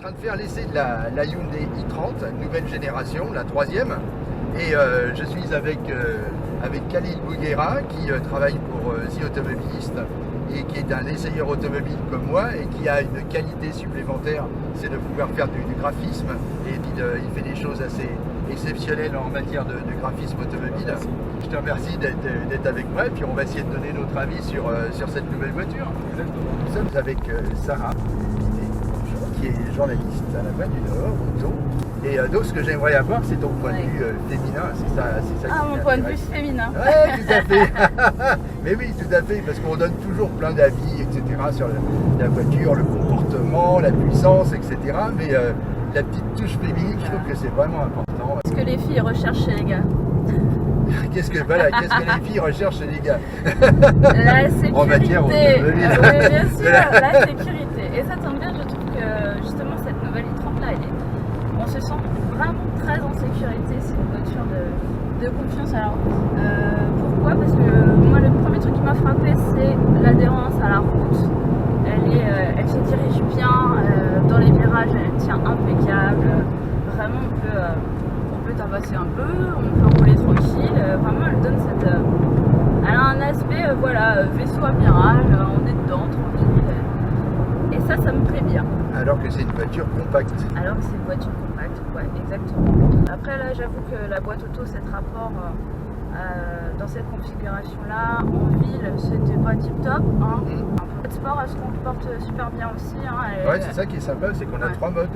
train de faire l'essai de la Hyundai i30, nouvelle génération, la troisième. Et je suis avec Khalil Bouguera qui travaille pour The Automobilist et qui est un essayeur automobile comme moi et qui a une qualité supplémentaire, c'est de pouvoir faire du graphisme. Et puis il fait des choses assez exceptionnelles en matière de graphisme automobile. Je te remercie d'être avec moi et puis on va essayer de donner notre avis sur cette nouvelle voiture. Exactement. Nous sommes avec Sarah, qui est journaliste à la Voix du Nord, auto. Et donc ce que j'aimerais avoir, c'est ton point de vue féminin, c'est ça mon point de vue féminin. Oui, tout à fait. Mais oui, tout à fait, parce qu'on donne toujours plein d'avis, etc. sur la voiture, le comportement, la puissance, etc. Mais la petite touche féminine, je trouve que c'est vraiment important. Qu'est-ce que les filles recherchent chez les gars? Qu'est-ce que les filles recherchent chez les gars? La sécurité. En matière Oui, bien sûr, Voilà. la sécurité. Et ça tombe bien, je trouve que justement cette nouvelle i30 là, on se sent vraiment très en sécurité. C'est une voiture de confiance à la route. Pourquoi? Parce que moi, le premier truc qui m'a frappé, c'est l'adhérence à la route. Elle se dirige bien dans les virages, elle tient impeccable. Vraiment, on peut tabasser un peu, on peut rouler tranquille. Vraiment, elle donne cette. Elle a un aspect, vaisseau amiral, on est dedans, tranquille. Et ça me plaît bien. Alors que c'est une voiture compacte. Alors que c'est une voiture compacte, ouais, exactement. Après, là, j'avoue que la boîte auto, cet rapport dans cette configuration-là, en ville, c'était pas tip-top. Hein. Un peu de sport, elle se comporte super bien aussi. Hein. Ouais, c'est ça qui est sympa, c'est qu'on a trois modes,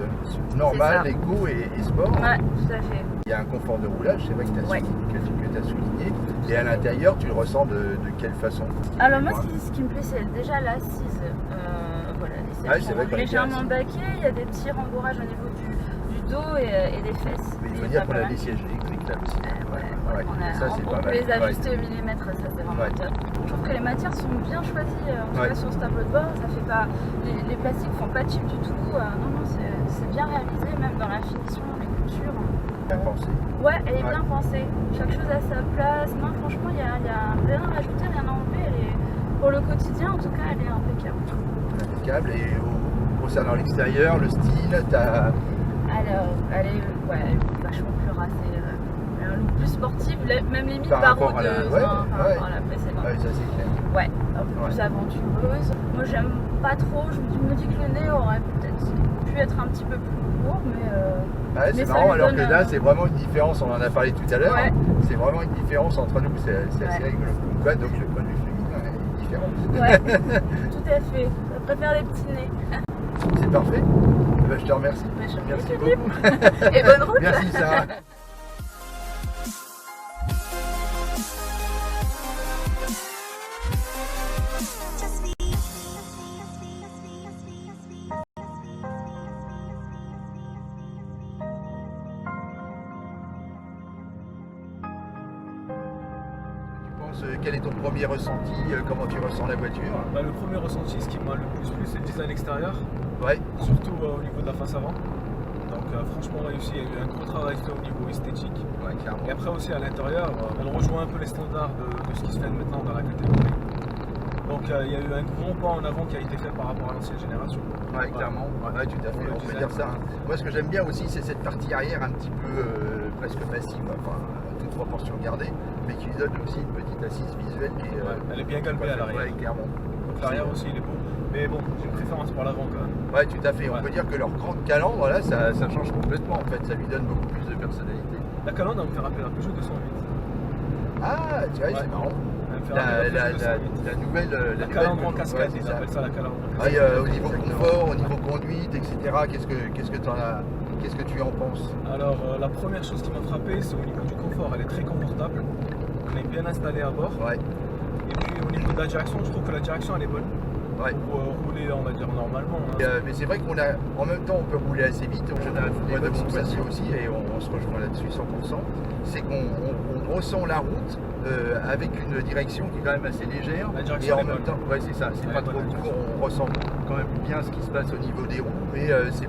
normal, éco et sport. Ouais, tout à fait. Il y a un confort de roulage, c'est vrai que tu as souligné. Et à l'intérieur, tu le ressens de quelle façon? Alors moi, ce qui me plaît, c'est déjà l'assise. Les sièges sont légèrement baqués, il y a des petits rembourrages au niveau du dos et des fesses. Mais il faut dire qu'on a des sièges électriques là aussi. On peut les ajuster au millimètre, ça c'est vraiment top. Je trouve que les matières sont bien choisies, en tout cas sur ce tableau de bord, ça fait pas. Les plastiques font pas cheap du tout. Non, c'est bien réalisé, même dans la finition, les coutures. Bien pensé. Ouais, elle est bien pensée. Chaque chose à sa place. Non, franchement, il y a rien à rajouter, rien à enlever. Pour le quotidien, en tout cas, elle est impeccable. Impeccable. Et concernant l'extérieur, le style, t'as. Alors, elle est vachement plus racée. Un look plus sportif, même limite Par rapport à la précédente. Ouais, ça c'est clair. Ouais, un peu plus aventureuse. Moi, j'aime pas trop. Je me dis que le nez aurait peut-être pu être un petit peu plus court, mais. C'est marrant, alors que là, c'est vraiment une différence. On en a parlé tout à l'heure. Ouais. C'est vraiment une différence entre nous. C'est assez rigolo. Ouais, donc le point de vue féminin est différent. Ouais, tout à fait. Je préfère les petits nez. C'est parfait. Je te remercie. Merci beaucoup. Et bonne route. Merci Sarah. Quel est ton premier ressenti? Comment tu ressens la voiture? Le premier ressenti, ce qui m'a le plus plu, c'est le design extérieur. Ouais. Surtout au niveau de la face avant. Donc franchement réussi, il y a eu un gros travail fait au niveau esthétique. Ouais, clairement. Et après aussi à l'intérieur, elle rejoint un peu les standards de ce qui se fait maintenant dans la catégorie. Donc il y a eu un grand pas en avant qui a été fait par rapport à l'ancienne génération. Ouais, clairement. Ouais, tout à fait. On peut dire ça. Moi, ce que j'aime bien aussi, c'est cette partie arrière un petit peu presque massive, enfin, toute proportion gardée, mais qui lui donne aussi une petite assise visuelle qui est. Elle est bien galbée à l'arrière. Ouais, clairement. Donc l'arrière aussi, il est beau. Mais bon, j'ai une préférence pour l'avant quand même. Ouais, tout à fait. On peut dire que leur grande calandre, là, ça change complètement en fait. Ça lui donne beaucoup plus de personnalité. La calandre, elle me fait rappeler la Peugeot 208. Ah, tu vois, c'est marrant. La nouvelle. La calandre en cascade, ils appellent ça la calandre en cascade. Au niveau confort, au niveau conduite, etc. Qu'est-ce que tu en penses? Alors, la première chose qui m'a frappé, c'est au niveau du confort. Elle est très confortable. On est bien installé à bord. Ouais. Et puis au niveau de la direction, je trouve que la direction elle est bonne. Ouais. Pour rouler, on va dire normalement. Mais c'est vrai en même temps, on peut rouler assez vite. Je donne un mode d'observation aussi, et on se rejoint là-dessus 100%. C'est qu'on ressent la route avec une direction qui est quand même assez légère. La direction et en même temps, ouais, c'est ça. C'est pas trop lourd. On ressent quand même bien ce qui se passe au niveau des roues, mais c'est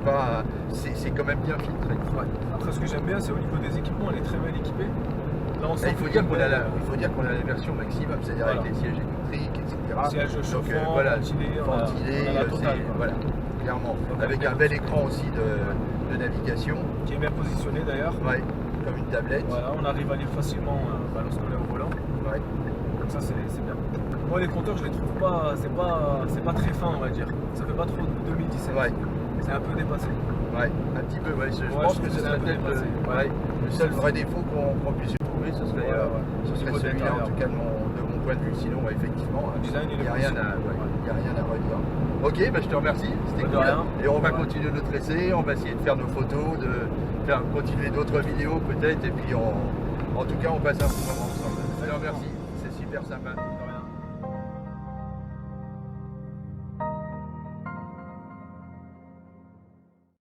quand même bien filtré. Ouais. Après, ce que j'aime bien, c'est au niveau des équipements, elle est très bien équipée. Là, il faut dire qu'on a la version maximum, c'est-à-dire avec les sièges électriques, etc. Sièges chauffants, ventilés, voilà. clairement. Donc, Avec un bel écran aussi de navigation. Qui est bien positionné d'ailleurs. Ouais, comme une tablette. Voilà, on arrive à lire facilement lorsqu'on est au volant. Ouais. Donc ça c'est bien. Moi les compteurs je les trouve pas, c'est pas très fin on va dire. Ça fait pas trop 2017. Ouais. C'est un peu dépassé. Ouais, un petit peu, ouais. Je Ouais, pense je que trouve ce que serait c'est un peu peut-être dépassé. ouais, le seul vrai défaut qu'on puisse y trouver, ce serait, ce serait Niveau celui-là, détail, en tout cas de mon point de vue. Sinon, effectivement, Le design, il il n'y est a, rien à, il y a rien à redire. Ok, bah, je te remercie, c'était De cool. rien. Et on va Ouais. continuer notre essai, on va essayer de faire nos photos, de faire continuer d'autres vidéos peut-être, et puis en tout cas, on passe un bon moment ensemble. Je te remercie, c'est super sympa.